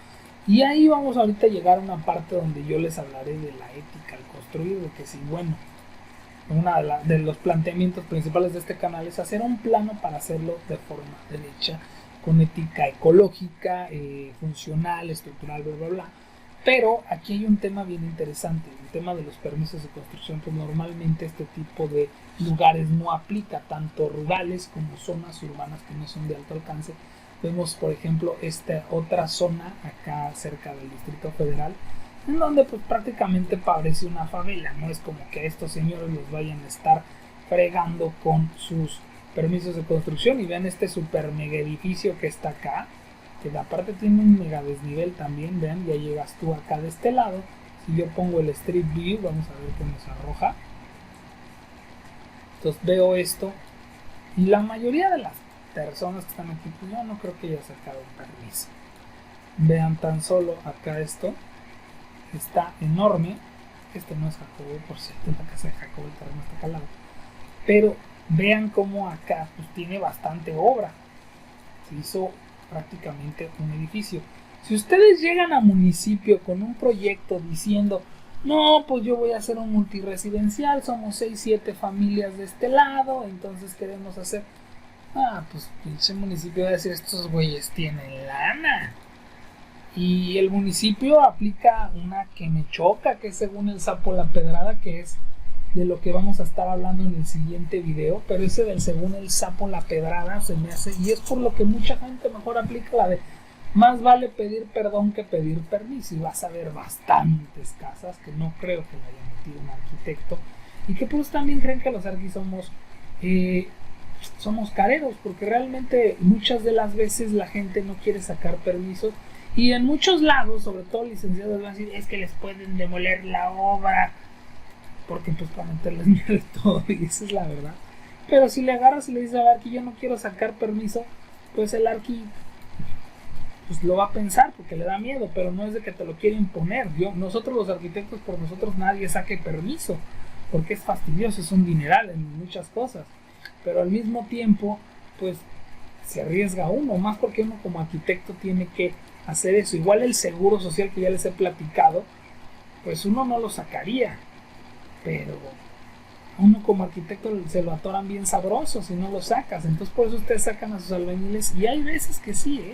Y ahí vamos ahorita a llegar a una parte donde yo les hablaré de la ética al construir, de que si bueno, uno de los planteamientos principales de este canal es hacer un plano para hacerlo de forma derecha, con ética ecológica, funcional, estructural, bla. Pero aquí hay un tema bien interesante, el tema de los permisos de construcción, que normalmente este tipo de lugares no aplica, tanto rurales como zonas urbanas que no son de alto alcance. Vemos, por ejemplo, esta otra zona acá cerca del Distrito Federal, en donde pues prácticamente parece una favela, no es como que estos señores los vayan a estar fregando con sus permisos de construcción. Y vean este super mega edificio que está acá, que aparte tiene un mega desnivel también. Vean, ya llegas tú acá de este lado. Si yo pongo el Street View, vamos a ver qué nos arroja. Entonces veo esto, y la mayoría de las personas que están aquí, pues yo no creo que haya sacado un permiso. Vean tan solo acá esto. Está enorme. Este no es Jacobo, por cierto, la casa de Jacobo, el terreno está calado. Pero vean cómo acá pues tiene bastante obra. Se hizo prácticamente un edificio. Si ustedes llegan a municipio con un proyecto diciendo, no, pues yo voy a hacer un multiresidencial, somos 6-7 familias de este lado, entonces queremos hacer, pues pinche municipio va a decir, estos güeyes tienen lana. Y el municipio aplica una que me choca, que es según el sapo la pedrada, que es de lo que vamos a estar hablando en el siguiente video. Pero ese del según el sapo la pedrada se me hace, y es por lo que mucha gente mejor aplica la de más vale pedir perdón que pedir permiso. Y vas a ver bastantes casas que no creo que le haya metido un arquitecto, y que pues también creen que los arquis somos careros, porque realmente muchas de las veces la gente no quiere sacar permisos. Y en muchos lados, sobre todo licenciados, van a decir, es que les pueden demoler la obra, porque pues para meterles miedo y todo, y esa es la verdad. Pero si le agarras y le dices al arqui, yo no quiero sacar permiso, pues el arqui pues lo va a pensar, porque le da miedo, pero no es de que te lo quiera imponer. Nosotros los arquitectos, por nosotros nadie saque permiso, porque es fastidioso, es un dineral en muchas cosas. Pero al mismo tiempo, pues se arriesga uno, más porque uno como arquitecto tiene que hacer eso. Igual el seguro social que ya les he platicado, pues uno no lo sacaría, pero uno como arquitecto se lo atoran bien sabroso si no lo sacas. Entonces por eso ustedes sacan a sus albañiles, y hay veces que sí,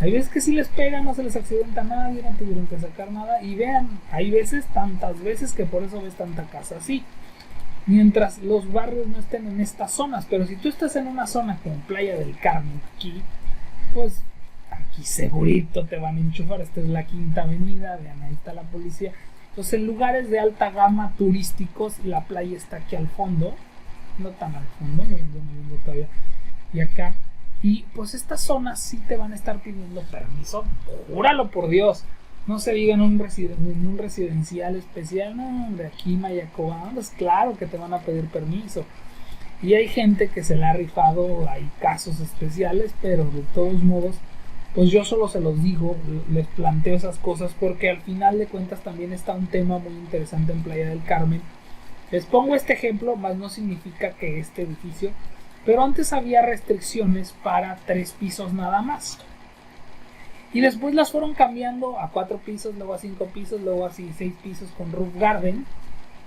hay veces que sí les pegan, no se les accidenta nada, no tuvieron que sacar nada. Y vean, hay veces, tantas veces, que por eso ves tanta casa así, mientras los barrios no estén en estas zonas. Pero si tú estás en una zona como Playa del Carmen aquí, pues aquí segurito te van a enchufar. Esta es la Quinta Avenida, vean, ahí está la policía. Entonces en lugares de alta gama turísticos, la playa está aquí al fondo, no tan al fondo, miren, yo me vengo todavía, y acá, y pues estas zonas sí te van a estar pidiendo permiso, júralo por Dios. No se diga en un residencial especial, no, hombre, aquí Mayacoba, pues claro que te van a pedir permiso. Y hay gente que se la ha rifado, hay casos especiales, pero de todos modos, pues yo solo se los digo, les planteo esas cosas porque al final de cuentas también está un tema muy interesante en Playa del Carmen. Les pongo este ejemplo, más no significa que este edificio, pero antes había restricciones para 3 pisos nada más. Y después las fueron cambiando a 4 pisos, luego a 5 pisos, luego a 6 pisos con roof garden.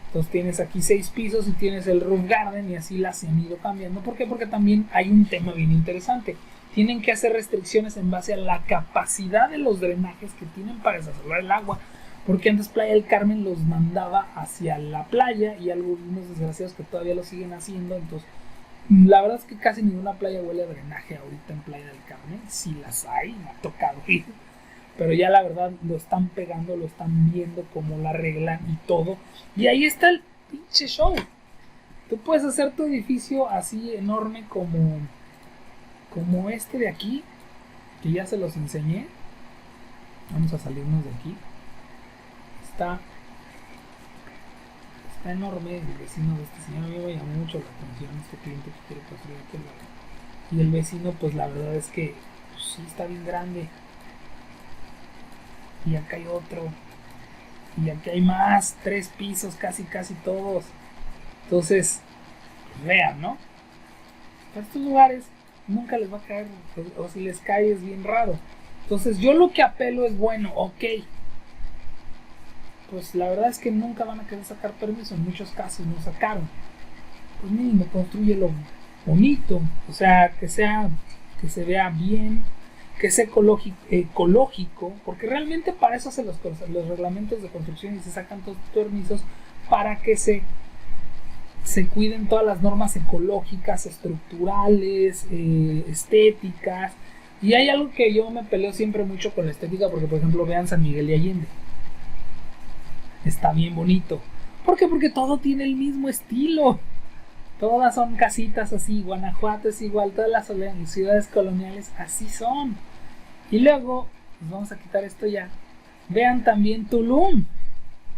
Entonces tienes aquí 6 pisos y tienes el roof garden y así las han ido cambiando. ¿Por qué? Porque también hay un tema bien interesante. Tienen que hacer restricciones en base a la capacidad de los drenajes que tienen para desasolar el agua. Porque antes Playa del Carmen los mandaba hacia la playa y algunos desgraciados que todavía lo siguen haciendo. Entonces, la verdad es que casi ninguna playa huele a drenaje ahorita en Playa del Carmen. Si las hay, me ha tocado ir. Pero ya la verdad lo están pegando, lo están viendo como la regla y todo. Y ahí está el pinche show. Tú puedes hacer tu edificio así enorme como este de aquí, que ya se los enseñé. Vamos a salirnos de aquí. Está enorme el vecino de este señor. A mí me llamó mucho la atención este cliente que quiere construir aquel lado. Y el vecino, pues la verdad es que pues, sí está bien grande. Y acá hay otro. Y aquí hay más. 3 pisos, casi todos. Entonces, pues vean, ¿no? Para estos lugares nunca les va a caer. O si les cae es bien raro. Entonces yo lo que apelo es, bueno, ok. Pues la verdad es que nunca van a querer sacar permiso. En muchos casos no sacaron. Pues mínimo construyelo bonito. O sea, que se vea bien. Que sea ecológico, porque realmente para eso hacen los reglamentos de construcción y se sacan todos los permisos para que se cuiden todas las normas ecológicas, estructurales, estéticas. Y hay algo que yo me peleo siempre mucho con la estética, porque por ejemplo vean San Miguel de Allende, está bien bonito. ¿Por qué? Porque todo tiene el mismo estilo. Todas son casitas así. Guanajuato es igual, todas las ciudades coloniales así son. Y luego, pues vamos a quitar esto ya. Vean también Tulum.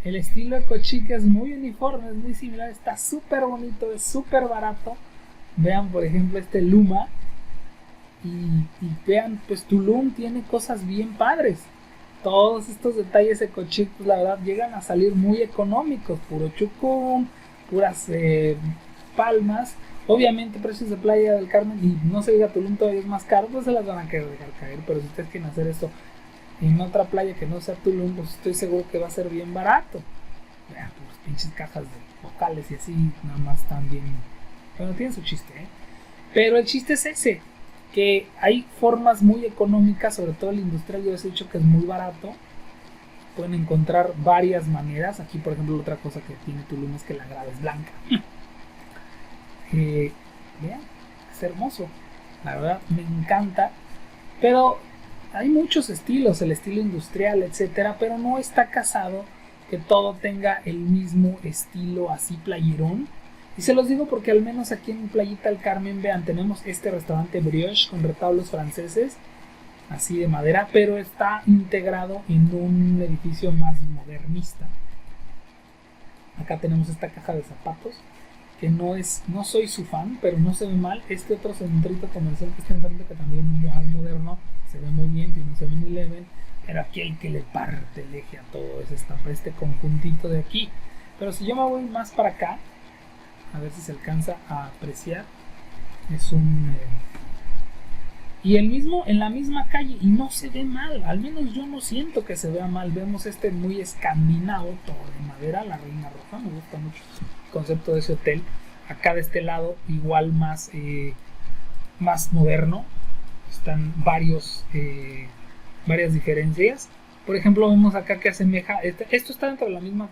El estilo ecochic es muy uniforme, es muy similar, está súper bonito, es súper barato. Vean por ejemplo este Luma. Y vean, pues Tulum tiene cosas bien padres. Todos estos detalles ecochic, pues la verdad llegan a salir muy económicos. Puro chucum, puras palmas. Obviamente precios de Playa del Carmen y no se diga Tulum todavía es más caro, pues se las van a querer dejar caer. Pero si ustedes quieren hacer esto en otra playa que no sea Tulum, pues estoy seguro que va a ser bien barato. Vean, pues pinches cajas de locales y así nada más están bien. Bueno, tienen su chiste, pero el chiste es ese, que hay formas muy económicas, sobre todo el industrial. Yo les he dicho que es muy barato. Pueden encontrar varias maneras. Aquí por ejemplo otra cosa que tiene Tulum es que la grava es blanca. Vean, es hermoso, la verdad me encanta, pero hay muchos estilos, el estilo industrial, etcétera, pero no está casado que todo tenga el mismo estilo así playerón. Y se los digo porque al menos aquí en Playita del Carmen, vean, tenemos este restaurante brioche con retablos franceses así de madera, pero está integrado en un edificio más modernista. Acá tenemos esta caja de zapatos que no soy su fan, pero no se ve mal. Este otro centrito comercial que está enfrente, que también es muy moderno, se ve muy bien, tiene un 7-Eleven, pero aquí el que le parte el eje a todo es este conjuntito de aquí. Pero si yo me voy más para acá, a ver si se alcanza a apreciar, es un y el mismo en la misma calle, y no se ve mal, al menos yo no siento que se vea mal. Vemos este muy escandinavo, todo de madera, la Reina Roja, me gusta mucho el concepto de ese hotel. Acá de este lado igual más moderno, están varias diferencias. Por ejemplo, vemos acá que asemeja, esto está dentro de la misma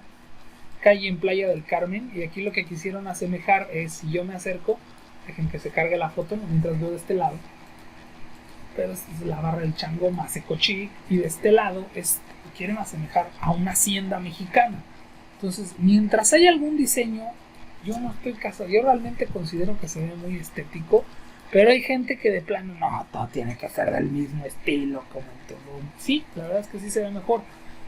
calle en Playa del Carmen, y aquí lo que quisieron asemejar es, si yo me acerco, dejen que se cargue la foto mientras veo de este lado, pero esta es la barra del Chango más ecochic, y de este lado quieren asemejar a una hacienda mexicana. Entonces, mientras haya algún diseño, yo no estoy casado. Yo realmente considero que se ve muy estético, pero hay gente que de plano, no, todo tiene que ser del mismo estilo como en todo. Sí, la verdad es que sí se ve mejor,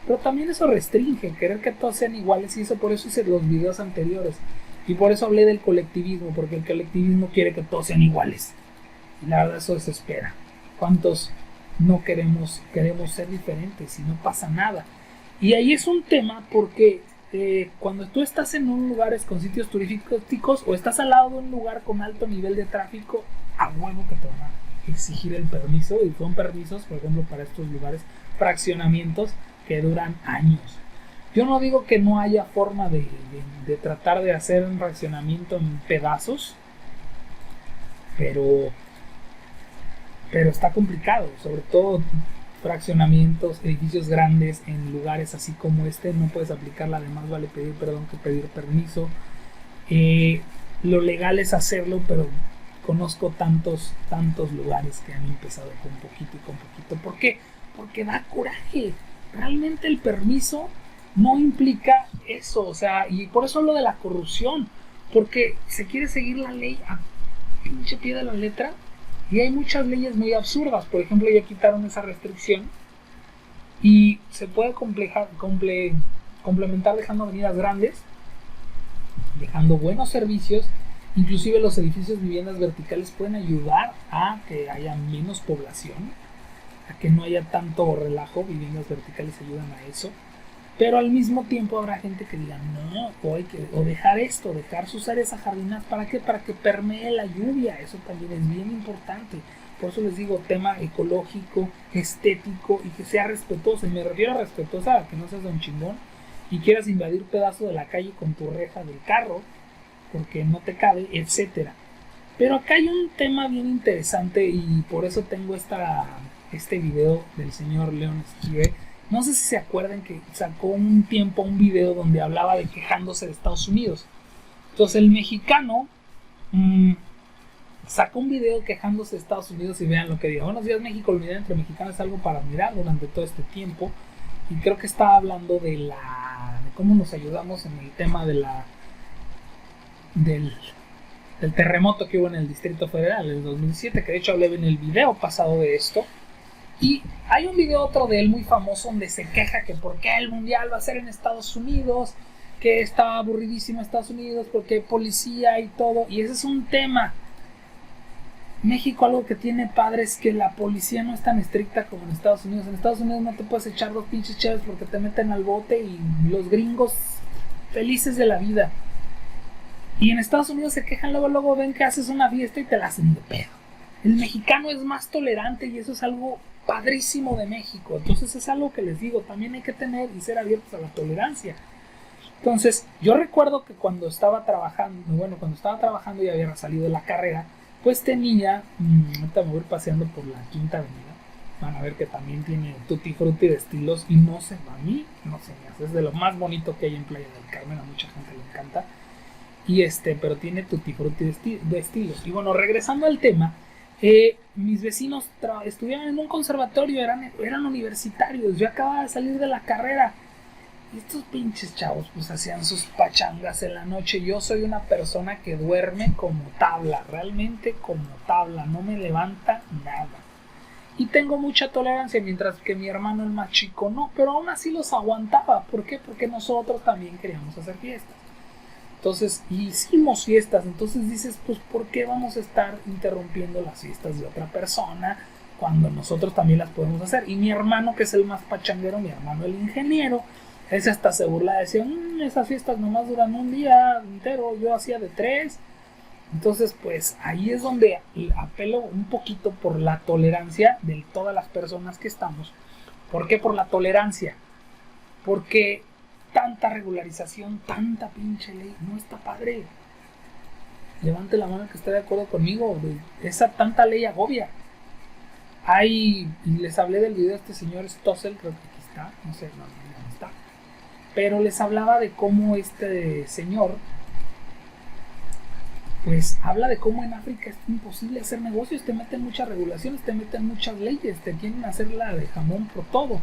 pero también eso restringe, querer que todos sean iguales, y eso por eso hice los videos anteriores, y por eso hablé del colectivismo, porque el colectivismo quiere que todos sean iguales, y la verdad eso desespera. ¿Cuántos no queremos ser diferentes y no pasa nada. Y ahí es un tema porque cuando tú estás en un lugar con sitios turísticos o estás al lado de un lugar con alto nivel de tráfico, a huevo que te van a exigir el permiso, y son permisos, por ejemplo, para estos lugares, fraccionamientos que duran años. Yo no digo que no haya forma de tratar de hacer un fraccionamiento en pedazos, pero está complicado, sobre todo fraccionamientos, edificios grandes en lugares así como este. No puedes aplicar la de más vale pedir perdón que pedir permiso. Lo legal es hacerlo, pero conozco tantos lugares que han empezado con poquito y con poquito. ¿Por qué? Porque da coraje. Realmente el permiso no implica eso, o sea, y por eso lo de la corrupción, porque se quiere seguir la ley a pinche pie de la letra. Y hay muchas leyes muy absurdas. Por ejemplo, ya quitaron esa restricción y se puede complementar dejando avenidas grandes, dejando buenos servicios. Inclusive los edificios viviendas verticales pueden ayudar a que haya menos población, a que no haya tanto relajo. Viviendas verticales ayudan a eso. Pero al mismo tiempo habrá gente que diga no, o dejar esto, dejar sus áreas ajardinadas. ¿Para qué? Para que permee la lluvia. Eso también es bien importante. Por eso les digo, tema ecológico, estético y que sea respetuoso. Y me refiero a respetuosa, a que no seas un chingón y quieras invadir pedazo de la calle con tu reja del carro porque no te cabe, etcétera. Pero acá hay un tema bien interesante y por eso tengo este video del señor Leon Esquivel. No sé si se acuerdan que sacó un tiempo un video donde hablaba de quejándose de Estados Unidos. Entonces el mexicano sacó un video quejándose de Estados Unidos y vean lo que dijo. Buenos días México, la unidad entre mexicanos es algo para admirar durante todo este tiempo. Y creo que estaba hablando de cómo nos ayudamos en el tema del terremoto que hubo en el Distrito Federal en el 2007, que de hecho hablé en el video pasado de esto. Y hay un video otro de él muy famoso donde se queja que por qué el mundial va a ser en Estados Unidos, que está aburridísimo Estados Unidos porque hay policía y todo. Y ese es un tema. México algo que tiene padre es que la policía no es tan estricta como en Estados Unidos. En Estados Unidos no te puedes echar dos pinches chaves porque te meten al bote y los gringos felices de la vida. Y en Estados Unidos se quejan, luego ven que haces una fiesta y te la hacen de pedo. El mexicano es más tolerante y eso es algo padrísimo de México. Entonces es algo que les digo, también hay que tener y ser abiertos a la tolerancia. Entonces yo recuerdo que cuando estaba trabajando y había salido de la carrera, pues tenía, ahorita me voy a ir paseando por la Quinta Avenida, van a ver que también tiene tutti frutti de estilos y no sé, a mí no se me hace, es de lo más bonito que hay en Playa del Carmen, a mucha gente le encanta, y pero tiene tutti frutti de estilos. Y bueno, regresando al tema, mis vecinos estudiaban en un conservatorio, eran universitarios, yo acababa de salir de la carrera y estos pinches chavos pues hacían sus pachangas en la noche. Yo soy una persona que duerme como tabla, realmente como tabla, no me levanta nada y tengo mucha tolerancia, mientras que mi hermano el más chico no, pero aún así los aguantaba. ¿Por qué? Porque nosotros también queríamos hacer fiestas. Entonces hicimos fiestas. Entonces dices, pues ¿por qué vamos a estar interrumpiendo las fiestas de otra persona cuando nosotros también las podemos hacer? Y mi hermano, que es el más pachanguero, mi hermano el ingeniero, ese hasta se burla, decía, esas fiestas nomás duran un día entero, yo hacía de 3. Entonces pues ahí es donde apelo un poquito por la tolerancia de todas las personas que estamos. ¿Por qué por la tolerancia? Porque tanta regularización, tanta pinche ley, no está padre. Levante la mano que esté de acuerdo conmigo. Esa tanta ley agobia. Y les hablé del video de este señor Stossel, creo que aquí está, no sé, no está. Pero les hablaba de cómo este señor, pues habla de cómo en África es imposible hacer negocios, te meten muchas regulaciones, te meten muchas leyes, te quieren hacer la de jamón por todo.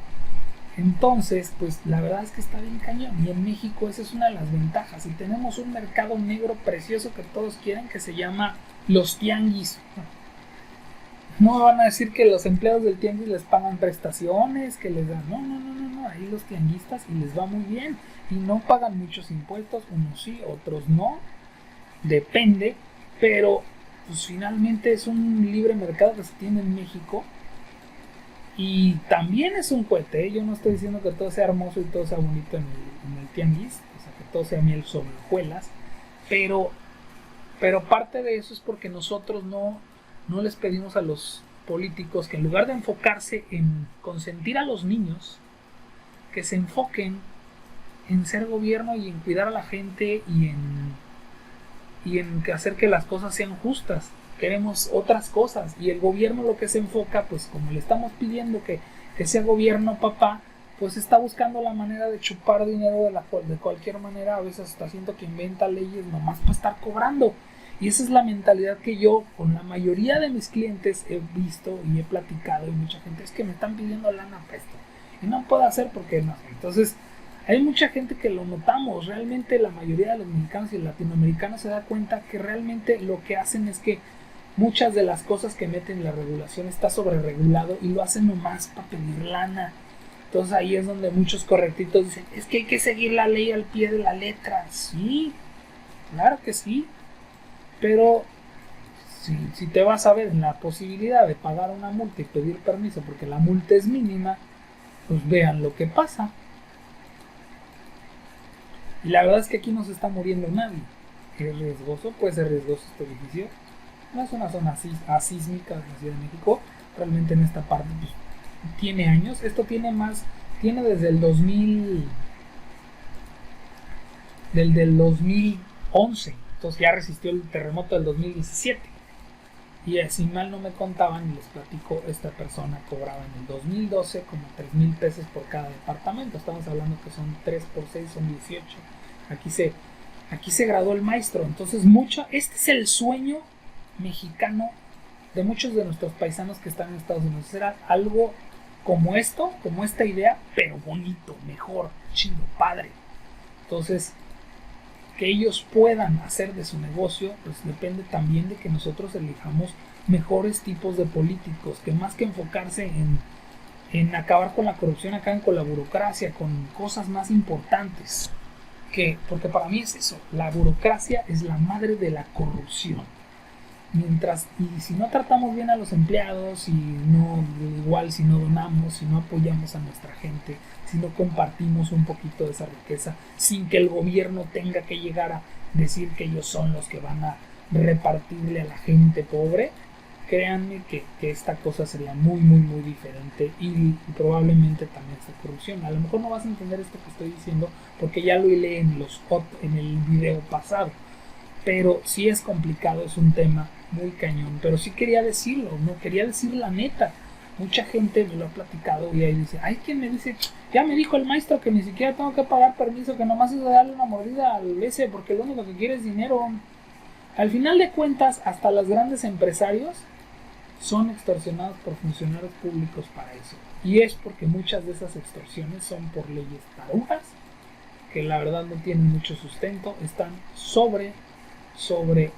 Entonces, pues la verdad es que está bien cañón. Y en México esa es una de las ventajas. Y tenemos un mercado negro precioso que todos quieren, que se llama los tianguis. No me van a decir que los empleados del tianguis les pagan prestaciones, que les dan. No. Ahí los tianguistas y les va muy bien. Y no pagan muchos impuestos, unos sí, otros no. Depende. Pero pues finalmente es un libre mercado que se tiene en México. Y también es un cohete, ¿eh? Yo no estoy diciendo que todo sea hermoso y todo sea bonito en el tianguis, o sea, que todo sea miel sobre hojuelas, pero parte de eso es porque nosotros no les pedimos a los políticos que en lugar de enfocarse en consentir a los niños, que se enfoquen en ser gobierno y en cuidar a la gente y en hacer que las cosas sean justas. Queremos otras cosas y el gobierno lo que se enfoca, pues como le estamos pidiendo que sea gobierno papá, pues está buscando la manera de chupar dinero de cualquier manera. A veces está haciendo que inventa leyes nomás para estar cobrando. Y esa es la mentalidad que yo con la mayoría de mis clientes he visto y he platicado, y mucha gente es que me están pidiendo lana para esto y no puedo hacer porque no. Entonces hay mucha gente que lo notamos, realmente la mayoría de los mexicanos y latinoamericanos se da cuenta que realmente lo que hacen es que muchas de las cosas que meten en la regulación está sobreregulado y lo hacen nomás para pedir lana. Entonces ahí es donde muchos correctitos dicen, es que hay que seguir la ley al pie de la letra. Sí, claro que sí, pero si te vas a ver en la posibilidad de pagar una multa y pedir permiso porque la multa es mínima, pues vean lo que pasa. Y la verdad es que aquí no se está muriendo nadie. Es riesgoso, puede ser riesgoso este edificio. No es una zona asísmica de la Ciudad de México. Realmente en esta parte pues, tiene años. Esto tiene desde el 2000, del 2011. Entonces ya resistió el terremoto del 2017. Y si mal no me contaban, y les platico, esta persona cobraba en el 2012 como 3,000 pesos por cada departamento. Estamos hablando que son 3 por 6, son 18. Aquí se graduó el maestro. Entonces este es el sueño mexicano de muchos de nuestros paisanos que están en Estados Unidos. Era algo como esto, como esta idea, pero bonito, mejor, chido, padre. Entonces, que ellos puedan hacer de su negocio, pues depende también de que nosotros elijamos mejores tipos de políticos, que más que enfocarse en acabar con la corrupción, acaban con la burocracia, con cosas más importantes. Porque para mí es eso, la burocracia es la madre de la corrupción. Y si no tratamos bien a los empleados, si no donamos, si no apoyamos a nuestra gente, si no compartimos un poquito de esa riqueza, sin que el gobierno tenga que llegar a decir que ellos son los que van a repartirle a la gente pobre, créanme que esta cosa sería muy muy muy diferente y probablemente también esta corrupción. A lo mejor no vas a entender esto que estoy diciendo porque ya lo leí en el video pasado, pero sí es complicado, es un tema muy cañón, pero sí quería decirlo, no quería decir la neta. Mucha gente me lo ha platicado y ahí dice, hay quien me dice, ya me dijo el maestro que ni siquiera tengo que pagar permiso, que nomás es darle una mordida al ese porque lo único que quiere es dinero. Al final de cuentas, hasta los grandes empresarios son extorsionados por funcionarios públicos para eso. Y es porque muchas de esas extorsiones son por leyes tarugas, que la verdad no tienen mucho sustento, están sobre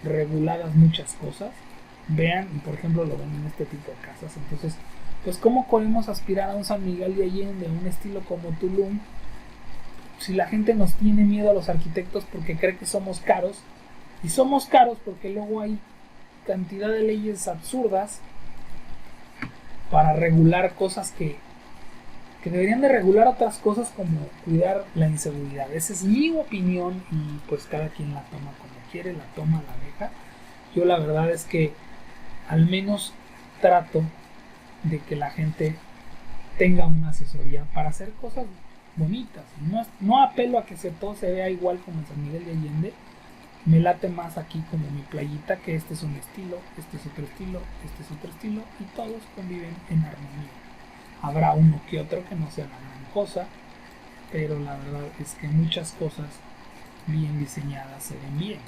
reguladas muchas cosas. Vean, y por ejemplo lo ven en este tipo de casas. Entonces, pues cómo podemos aspirar a un San Miguel de Allende, un estilo como Tulum, si la gente nos tiene miedo a los arquitectos porque cree que somos caros, y somos caros porque luego hay cantidad de leyes absurdas para regular cosas que deberían de regular otras cosas, como cuidar la inseguridad. Esa es mi opinión y pues cada quien la toma como quiere, la toma, la deja. Yo la verdad es que al menos trato de que la gente tenga una asesoría para hacer cosas bonitas. No apelo a que todo se vea igual como en San Miguel de Allende. Me late más aquí como mi playita, que este es un estilo, este es otro estilo, este es otro estilo, y todos conviven en armonía. Habrá uno que otro que no sea la gran cosa, pero la verdad es que muchas cosas bien diseñadas se ven bien.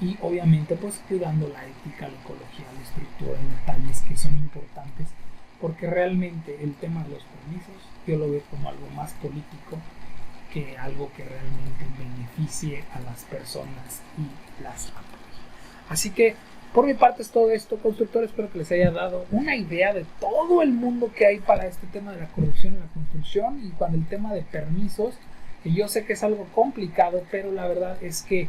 Y obviamente pues cuidando la ética, la ecología, la estructura y detalles que son importantes, porque realmente el tema de los permisos yo lo veo como algo más político que algo que realmente beneficie a las personas y las apoye. Así que por mi parte es todo esto, constructores. Espero que les haya dado una idea de todo el mundo que hay para este tema de la corrupción en la construcción y para el tema de permisos, que yo sé que es algo complicado, pero la verdad es que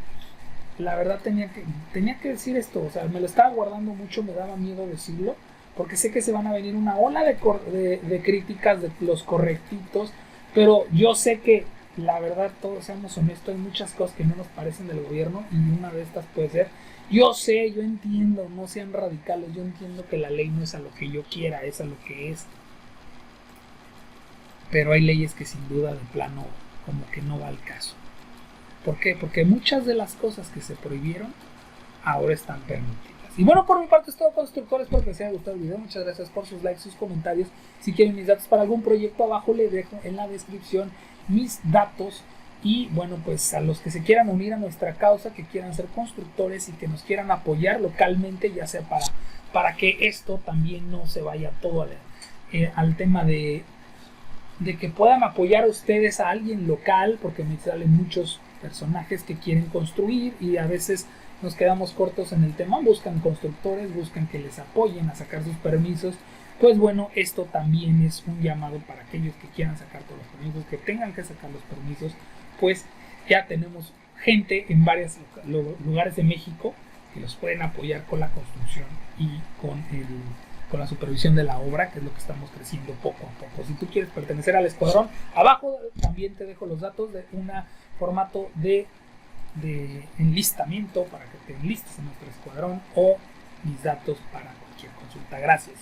tenía que decir esto. O sea, me lo estaba guardando mucho, me daba miedo decirlo, porque sé que se van a venir una ola de críticas de los correctitos, pero yo sé que la verdad, todos seamos honestos, hay muchas cosas que no nos parecen del gobierno y una de estas puede ser, yo sé, yo entiendo, no sean radicales, yo entiendo que la ley no es a lo que yo quiera, es a lo que es, pero hay leyes que sin duda de plano como que no va al caso. ¿Por qué? Porque muchas de las cosas que se prohibieron ahora están permitidas. Y bueno, por mi parte es todo, constructores. Espero que les haya gustado el video. Muchas gracias por sus likes, sus comentarios. Si quieren mis datos para algún proyecto, abajo les dejo en la descripción mis datos. Y bueno, pues a los que se quieran unir a nuestra causa, que quieran ser constructores y que nos quieran apoyar localmente, ya sea para que esto también no se vaya todo al tema de que puedan apoyar a ustedes a alguien local, porque me salen muchos personajes que quieren construir y a veces nos quedamos cortos en el tema, buscan constructores, buscan que les apoyen a sacar sus permisos. Pues bueno, esto también es un llamado para aquellos que quieran sacar todos los permisos, que tengan que sacar los permisos, pues ya tenemos gente en varios lugares de México que los pueden apoyar con la construcción y con la supervisión de la obra, que es lo que estamos creciendo poco a poco. Si tú quieres pertenecer al escuadrón, abajo también te dejo los datos de un formato de enlistamiento para que te enlistes en nuestro escuadrón o mis datos para cualquier consulta. Gracias.